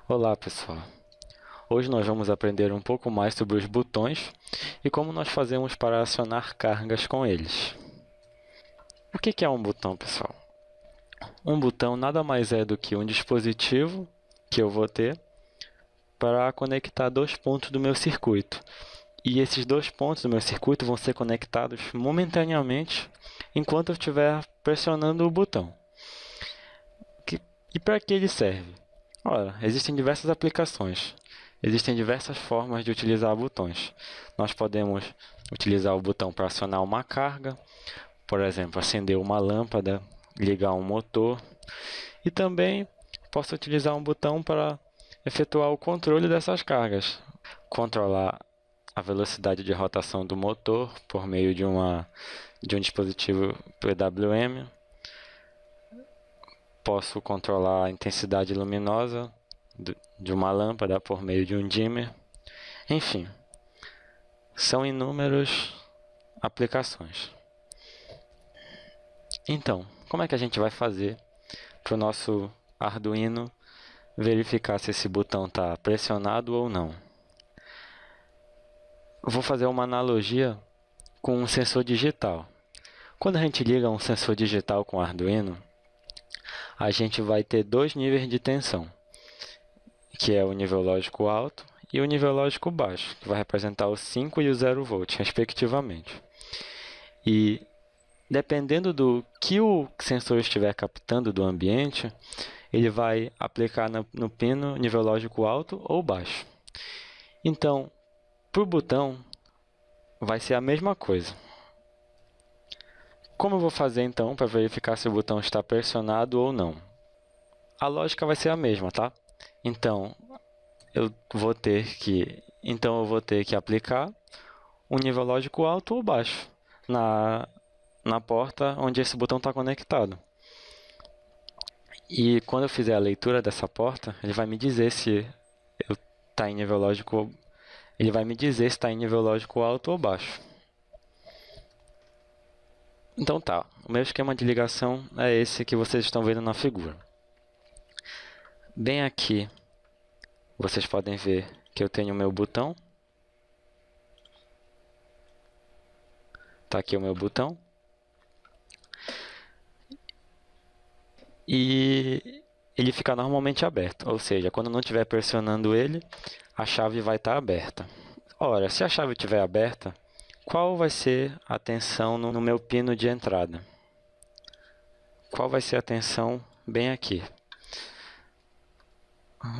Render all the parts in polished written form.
Olá pessoal, hoje nós vamos aprender um pouco mais sobre os botões e como nós fazemos para acionar cargas com eles. O que é um botão, pessoal? Um botão nada mais é do que um dispositivo que eu vou ter para conectar dois pontos do meu circuito. E esses dois pontos do meu circuito vão ser conectados momentaneamente enquanto eu estiver pressionando o botão. E para que ele serve? Ora, existem diversas aplicações. Existem diversas formas de utilizar botões. Nós podemos utilizar o botão para acionar uma carga, por exemplo, acender uma lâmpada, ligar um motor. E também posso utilizar um botão para efetuar o controle dessas cargas. Controlar a velocidade de rotação do motor por meio de um dispositivo PWM. Posso controlar a intensidade luminosa de uma lâmpada por meio de um dimmer. Enfim, são inúmeras aplicações. Então, como é que a gente vai fazer para o nosso Arduino verificar se esse botão está pressionado ou não? Eu vou fazer uma analogia com um sensor digital. Quando a gente liga um sensor digital com o Arduino, a gente vai ter dois níveis de tensão, que é o nível lógico alto e o nível lógico baixo, que vai representar o 5 e o 0 volt, respectivamente. E dependendo do que o sensor estiver captando do ambiente, ele vai aplicar no pino nível lógico alto ou baixo. Então, para o botão, vai ser a mesma coisa. Como eu vou fazer então para verificar se o botão está pressionado ou não? A lógica vai ser a mesma, tá? Então, eu vou ter que aplicar um nível lógico alto ou baixo na porta onde esse botão está conectado. E quando eu fizer a leitura dessa porta, ele vai me dizer se está em nível lógico, ele vai me dizer se está em nível lógico alto ou baixo. Então tá, o meu esquema de ligação é esse que vocês estão vendo na figura. Bem aqui, vocês podem ver que eu tenho o meu botão. Está aqui o meu botão. E ele fica normalmente aberto, ou seja, quando não estiver pressionando ele, a chave vai estar aberta. Ora, se a chave estiver aberta, qual vai ser a tensão no meu pino de entrada? Qual vai ser a tensão bem aqui?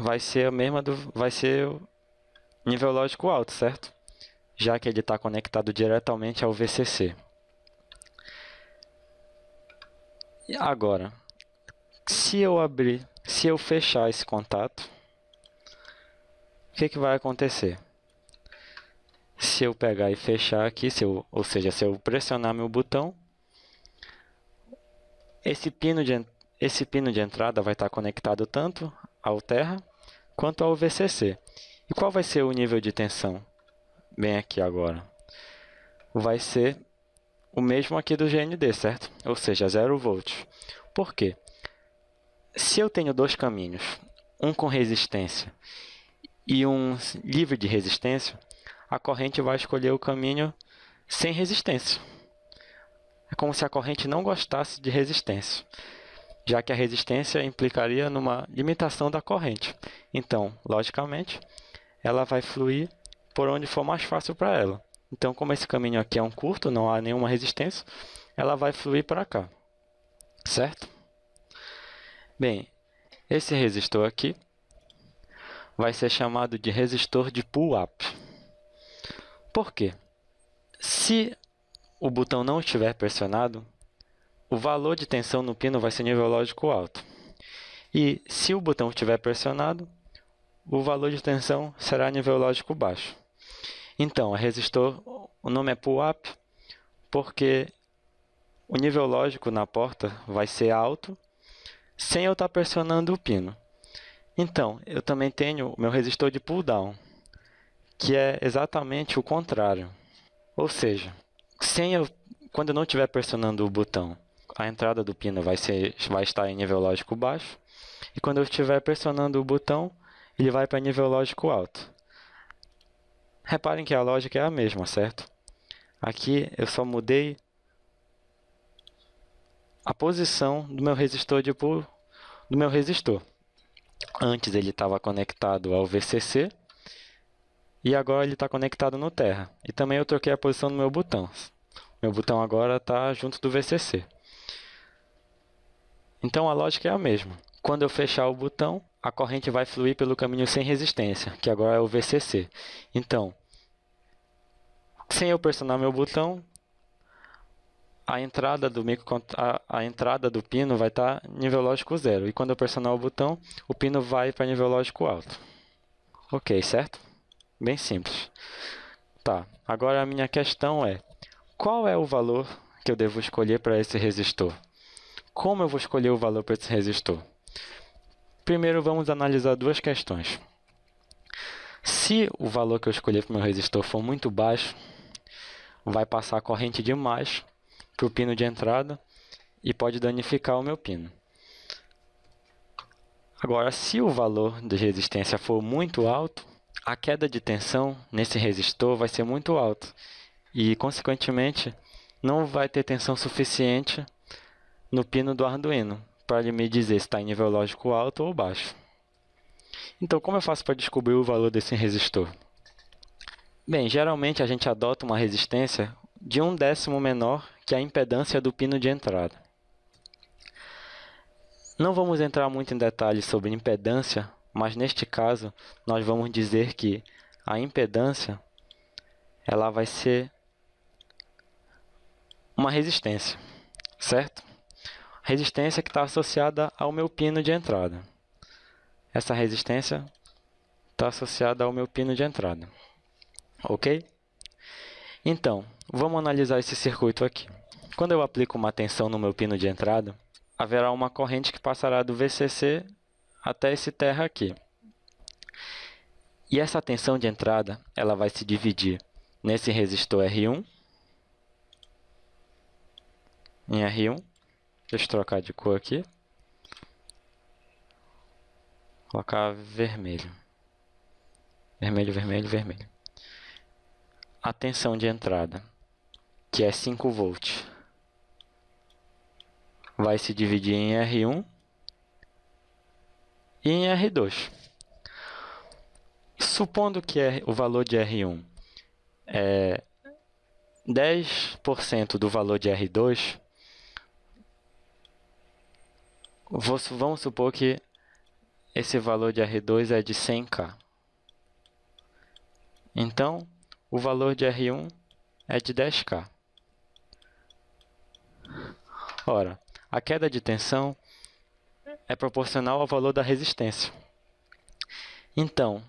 Vai ser a mesma vai ser o nível lógico alto, certo? Já que ele está conectado diretamente ao VCC. E agora, se eu fechar esse contato, o que vai acontecer? Se eu pegar e fechar aqui, ou seja, se eu pressionar meu botão, esse pino de entrada vai estar conectado tanto ao terra quanto ao VCC. E qual vai ser o nível de tensão? Bem aqui agora. Vai ser o mesmo aqui do GND, certo? Ou seja, 0 volts. Por quê? Se eu tenho dois caminhos, um com resistência e um livre de resistência, a corrente vai escolher o caminho sem resistência. É como se a corrente não gostasse de resistência, já que a resistência implicaria numa limitação da corrente. Então, logicamente, ela vai fluir por onde for mais fácil para ela. Então, como esse caminho aqui é um curto, não há nenhuma resistência, ela vai fluir para cá, certo? Bem, esse resistor aqui vai ser chamado de resistor de pull-up. Por quê? Se o botão não estiver pressionado, o valor de tensão no pino vai ser nível lógico alto. E se o botão estiver pressionado, o valor de tensão será nível lógico baixo. Então, o nome é pull-up porque o nível lógico na porta vai ser alto sem eu estar pressionando o pino. Então, eu também tenho o meu resistor de pull-down, que é exatamente o contrário. Ou seja, quando eu não estiver pressionando o botão, a entrada do pino vai estar em nível lógico baixo. E quando eu estiver pressionando o botão, ele vai para nível lógico alto. Reparem que a lógica é a mesma, certo? Aqui eu só mudei a posição do meu resistor. Antes ele estava conectado ao VCC e agora ele está conectado no terra. E também eu troquei a posição do meu botão. Meu botão agora está junto do VCC. Então a lógica é a mesma. Quando eu fechar o botão, a corrente vai fluir pelo caminho sem resistência, que agora é o VCC. Então, sem eu pressionar meu botão, a entrada do pino vai estar nível lógico 0. E quando eu pressionar o botão, o pino vai para nível lógico alto. Ok, certo? Bem simples. Tá, agora a minha questão é, qual é o valor que eu devo escolher para esse resistor? Como eu vou escolher o valor para esse resistor? Primeiro vamos analisar duas questões. Se o valor que eu escolher para o meu resistor for muito baixo, vai passar a corrente demais para o pino de entrada e pode danificar o meu pino. Agora, se o valor de resistência for muito alto, a queda de tensão nesse resistor vai ser muito alta e, consequentemente, não vai ter tensão suficiente no pino do Arduino para ele me dizer se está em nível lógico alto ou baixo. Então, como eu faço para descobrir o valor desse resistor? Bem, geralmente a gente adota uma resistência de 1/10 menor que a impedância do pino de entrada. Não vamos entrar muito em detalhes sobre impedância, mas neste caso nós vamos dizer que a impedância ela vai ser uma resistência, certo? Resistência que está associada ao meu pino de entrada. Essa resistência está associada ao meu pino de entrada, ok? Então, vamos analisar esse circuito aqui. Quando eu aplico uma tensão no meu pino de entrada, haverá uma corrente que passará do VCC até esse terra aqui. E essa tensão de entrada, ela vai se dividir nesse resistor R1, em R1. Deixa eu trocar de cor aqui. Colocar vermelho. Vermelho, vermelho, vermelho. A tensão de entrada, que é 5 volts, vai se dividir em R1 e em R2. Supondo que o valor de R1 é 10% do valor de R2, vamos supor que esse valor de R2 é de 100K. Então, o valor de R1 é de 10K. Ora, a queda de tensão é proporcional ao valor da resistência. Então,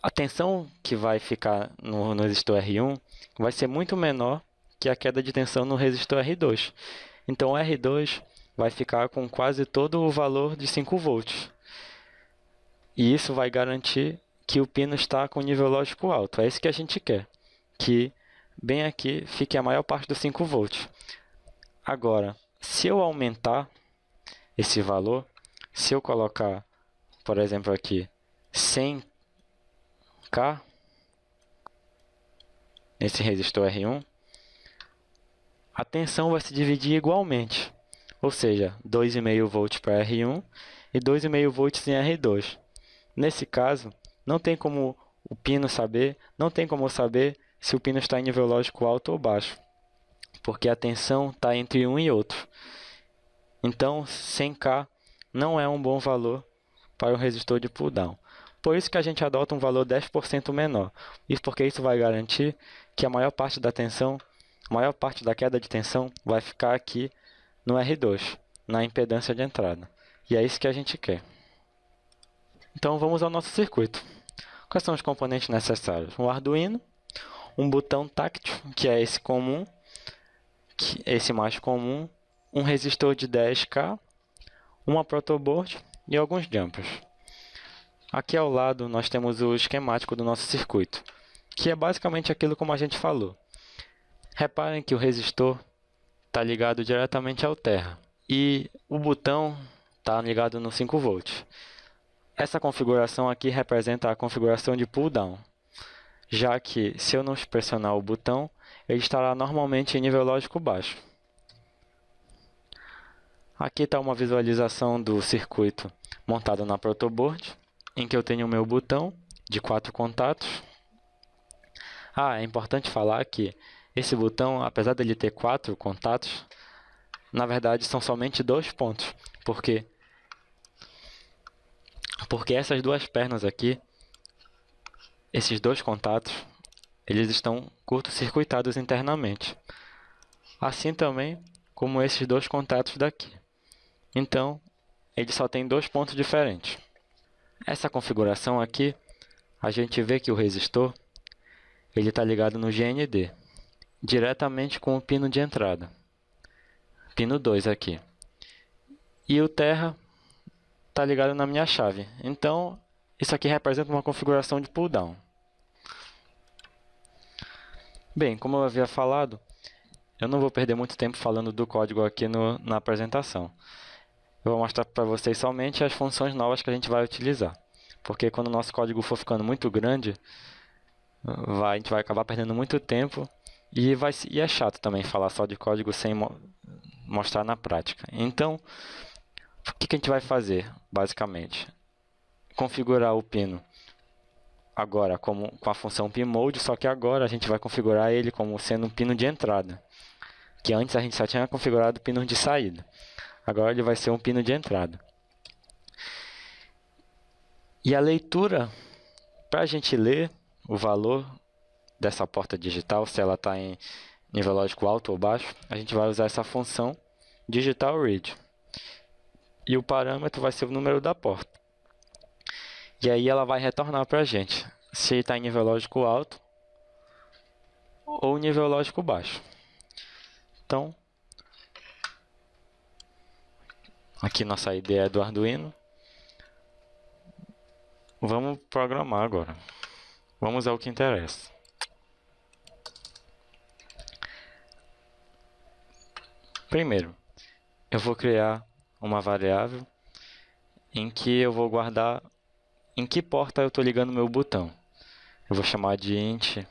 a tensão que vai ficar no resistor R1 vai ser muito menor que a queda de tensão no resistor R2. Então, o R2 vai ficar com quase todo o valor de 5 volts. E isso vai garantir que o pino está com nível lógico alto. É isso que a gente quer, que bem aqui fique a maior parte dos 5 volts. Agora, se eu aumentar esse valor, se eu colocar, por exemplo, aqui 100K nesse resistor R1, a tensão vai se dividir igualmente. Ou seja, 2,5 volts para R1 e 2,5 volts em R2. Nesse caso, não tem como o pino saber, não tem como saber se o pino está em nível lógico alto ou baixo, porque a tensão está entre um e outro. Então, 100K não é um bom valor para um resistor de pull-down. Por isso que a gente adota um valor 10% menor. Isso porque isso vai garantir que a maior parte da tensão, a maior parte da queda de tensão vai ficar aqui no R2, na impedância de entrada. E é isso que a gente quer. Então vamos ao nosso circuito. Quais são os componentes necessários? Um Arduino, um botão táctil, que é esse comum, esse mais comum, um resistor de 10K, uma protoboard e alguns jumpers. Aqui ao lado nós temos o esquemático do nosso circuito, que é basicamente aquilo como a gente falou. Reparem que o resistor está ligado diretamente ao terra e o botão está ligado no 5 volts. Essa configuração aqui representa a configuração de pull down, já que se eu não pressionar o botão, ele estará normalmente em nível lógico baixo. Aqui está uma visualização do circuito montado na protoboard, em que eu tenho o meu botão de 4 contatos. É importante falar que esse botão, apesar de ele ter 4 contatos, na verdade são somente 2 pontos, porque essas duas pernas aqui, esses 2 contatos, eles estão curto-circuitados internamente. Assim também como esses 2 contatos daqui. Então, ele só tem 2 pontos diferentes. Essa configuração aqui, a gente vê que o resistor ele está ligado no GND, diretamente com o pino de entrada, pino 2 aqui. E o terra está ligado na minha chave. Então, isso aqui representa uma configuração de pull down. Bem, como eu havia falado, eu não vou perder muito tempo falando do código aqui na apresentação. Eu vou mostrar para vocês somente as funções novas que a gente vai utilizar. Porque quando o nosso código for ficando muito grande, a gente vai acabar perdendo muito tempo e é chato também falar só de código sem mostrar na prática. Então, o que a gente vai fazer, basicamente? Configurar o pino agora com a função pmode, só que agora a gente vai configurar ele como sendo um pino de entrada, que antes a gente só tinha configurado pino de saída. Agora ele vai ser um pino de entrada. E a leitura, para a gente ler o valor dessa porta digital, se ela está em nível lógico alto ou baixo, a gente vai usar essa função digital read. E o parâmetro vai ser o número da porta. E aí ela vai retornar para a gente se está em nível lógico alto ou nível lógico baixo. Então, aqui nossa ideia é do Arduino. Vamos programar agora. Vamos ao que interessa. Primeiro, eu vou criar uma variável em que eu vou guardar em que porta eu estou ligando meu botão. Eu vou chamar de int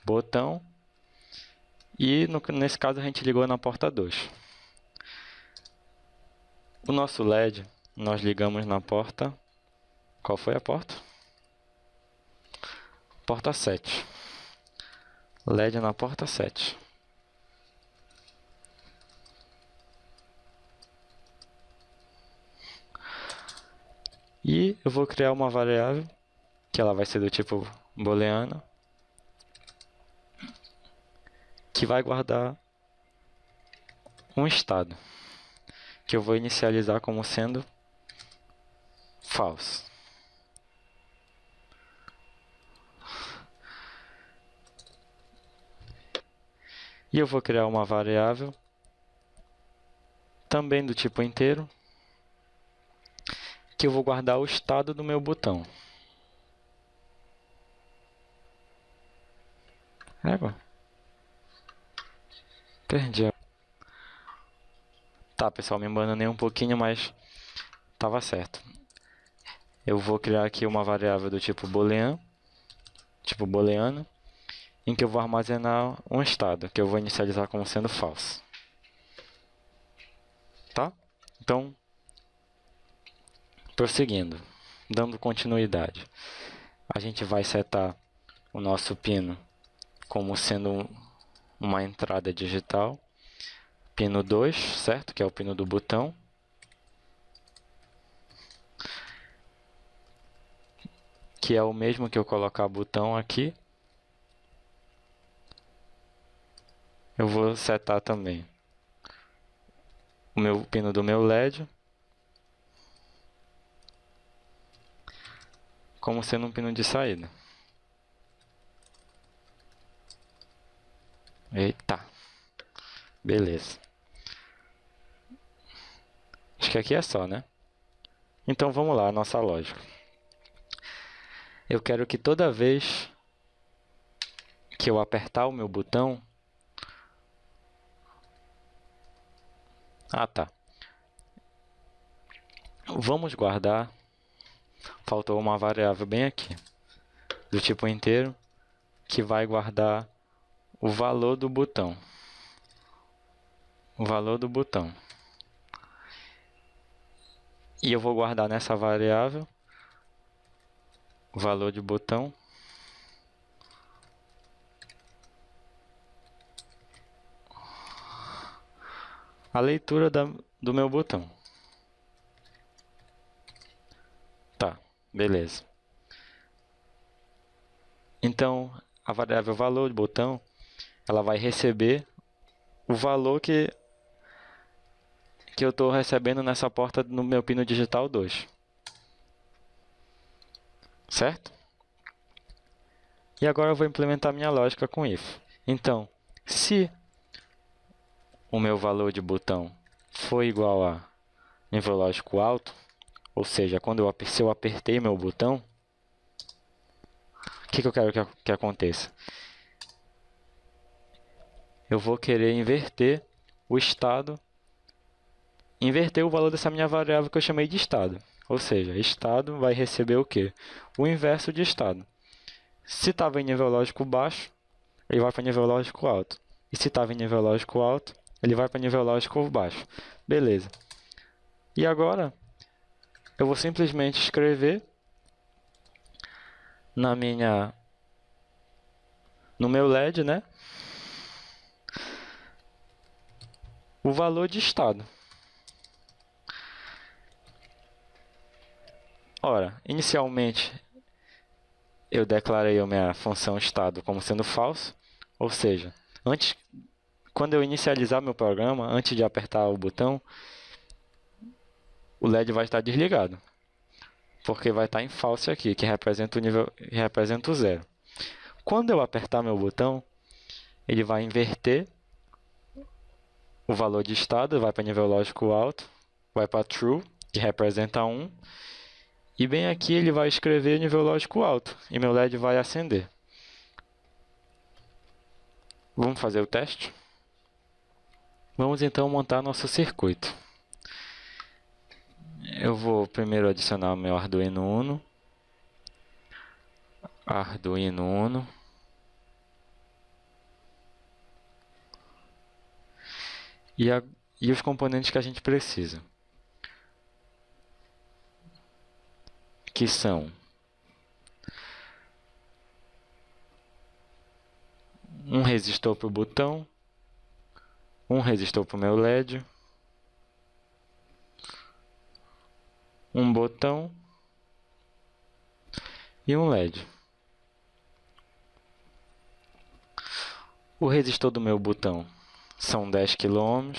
botão e nesse caso a gente ligou na porta 2. O nosso LED nós ligamos na porta. Qual foi a porta? Porta 7. LED na porta 7. E eu vou criar uma variável que ela vai ser do tipo booleano, que vai guardar um estado, que eu vou inicializar como sendo false. E eu vou criar uma variável também do tipo inteiro, que eu vou guardar o estado do meu botão. Perdi. Tá, pessoal, me embananei um pouquinho, mas estava certo. Eu vou criar aqui uma variável do tipo booleano, em que eu vou armazenar um estado, que eu vou inicializar como sendo false. Tá? Então, prosseguindo, dando continuidade. A gente vai setar o nosso pino como sendo uma entrada digital. Pino 2, certo? Que é o pino do botão. Que é o mesmo que eu colocar botão aqui. Eu vou setar também o meu pino do meu LED como sendo um pino de saída. Eita, beleza. Acho que aqui é só, né? Então vamos lá, a nossa lógica. Eu quero que toda vez que eu apertar o meu botão... Tá. Vamos faltou uma variável bem aqui, do tipo inteiro, que vai guardar o valor do botão. O valor do botão. E eu vou guardar nessa variável o valor de botão. A leitura do meu botão. Tá, beleza. Então, a variável valor de botão, ela vai receber o valor que eu estou recebendo nessa porta no meu pino digital 2. Certo? E agora eu vou implementar minha lógica com if. Então, se o meu valor de botão for igual a nível lógico alto, ou seja, se eu apertei meu botão, o que eu quero que aconteça? Eu vou querer inverter o estado, inverter o valor dessa minha variável que eu chamei de estado. Ou seja, estado vai receber o quê? O inverso de estado. Se estava em nível lógico baixo, ele vai para nível lógico alto. E se estava em nível lógico alto, ele vai para nível lógico baixo. Beleza. E agora, eu vou simplesmente escrever no meu LED, né? O valor de estado. Ora, inicialmente eu declarei a minha função estado como sendo falso, ou seja, quando eu inicializar meu programa, antes de apertar o botão, o LED vai estar desligado, porque vai estar em false aqui, que representa o zero. Quando eu apertar meu botão, ele vai inverter o valor de estado, vai para nível lógico alto, vai para true, que representa 1, e bem aqui ele vai escrever nível lógico alto, e meu LED vai acender. Vamos fazer o teste? Vamos então montar nosso circuito. Eu vou primeiro adicionar o meu Arduino Uno. Arduino Uno. E os componentes que a gente precisa, que são um resistor para o botão, um resistor para o meu LED, um botão e um LED. O resistor do meu botão são 10 kΩ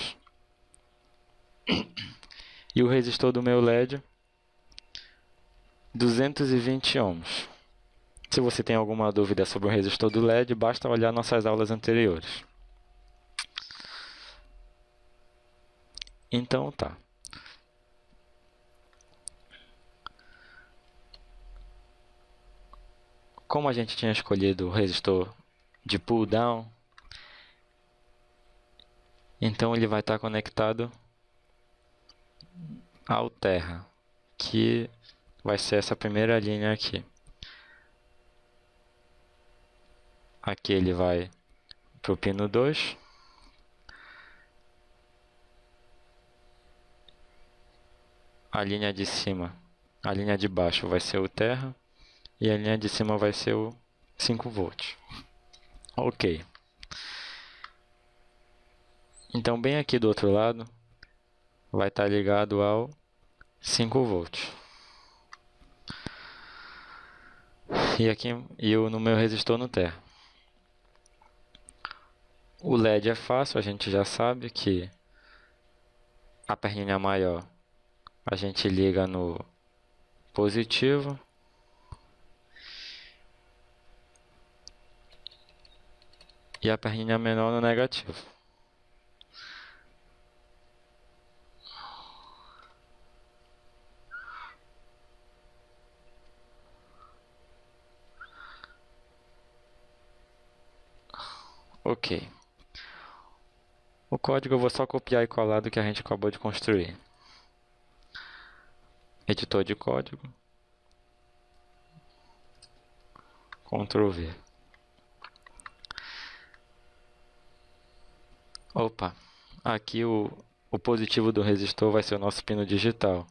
e o resistor do meu LED 220 ohms. Se você tem alguma dúvida sobre o resistor do LED, basta olhar nossas aulas anteriores. Então tá. Como a gente tinha escolhido o resistor de pull down, então ele vai estar conectado ao terra, que vai ser essa primeira linha aqui. Aqui ele vai para o pino 2. A linha de cima, a linha de baixo vai ser o terra e a linha de cima vai ser o 5 volts. Ok. Então bem aqui do outro lado vai estar ligado ao 5 volts. E aqui no meu resistor no terra. O LED é fácil, a gente já sabe que a perninha maior a gente liga no positivo e a perninha menor no negativo. Ok. O código eu vou só copiar e colar do que a gente acabou de construir. Editor de código. Ctrl V. Opa, aqui o positivo do resistor vai ser o nosso pino digital,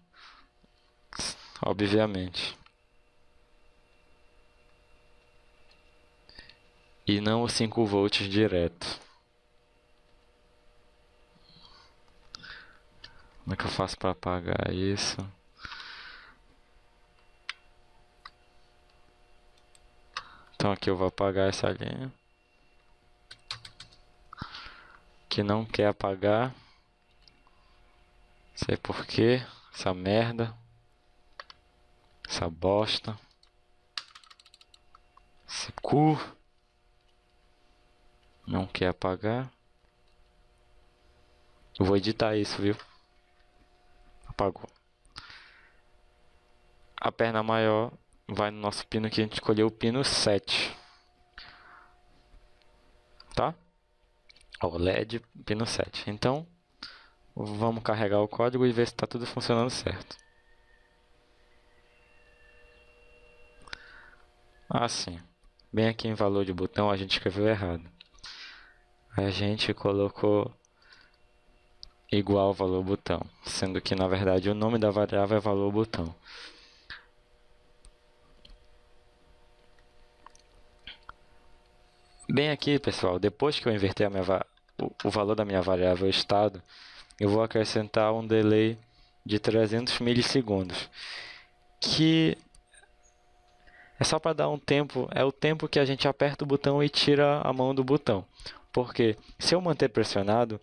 obviamente. E não os 5 volts direto. Como é que eu faço para apagar isso? Então aqui eu vou apagar essa linha. Que não quer apagar. Sei por quê. Essa merda. Essa bosta. Esse cu. Não quer apagar. Eu vou editar isso, viu? Apagou. A perna maior vai no nosso pino que a gente escolheu, o pino 7. Tá? Ó, LED, pino 7. Então, vamos carregar o código e ver se está tudo funcionando certo. Assim, bem aqui em valor de botão a gente escreveu errado. A gente colocou igual valor botão, sendo que na verdade o nome da variável é valor botão. Bem aqui, pessoal, depois que eu inverter o valor da minha variável estado, eu vou acrescentar um delay de 300 milissegundos, que é só para dar um tempo, é o tempo que a gente aperta o botão e tira a mão do botão. Porque se eu manter pressionado,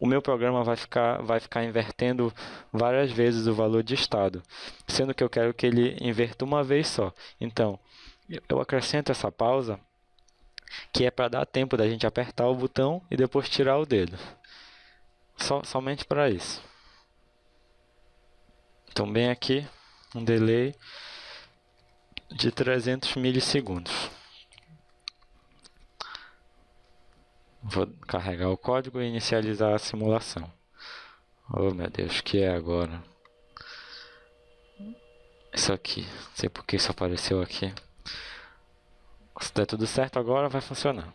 o meu programa vai ficar invertendo várias vezes o valor de estado, sendo que eu quero que ele inverta uma vez só. Então, eu acrescento essa pausa, que é para dar tempo da gente apertar o botão e depois tirar o dedo. Somente para isso. Então, bem aqui, um delay de 300 milissegundos. Vou carregar o código e inicializar a simulação. Oh meu Deus, o que é agora? Isso aqui, não sei porque isso apareceu aqui. Se der tudo certo agora, vai funcionar.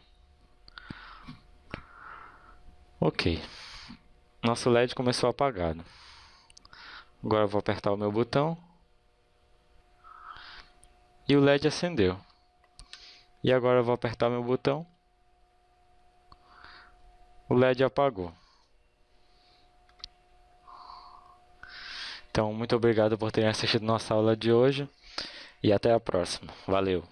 Ok. Nosso LED começou apagado. Agora eu vou apertar o meu botão. E o LED acendeu. E agora eu vou apertar o meu botão. O LED apagou. Então, muito obrigado por terem assistido nossa aula de hoje. E até a próxima. Valeu!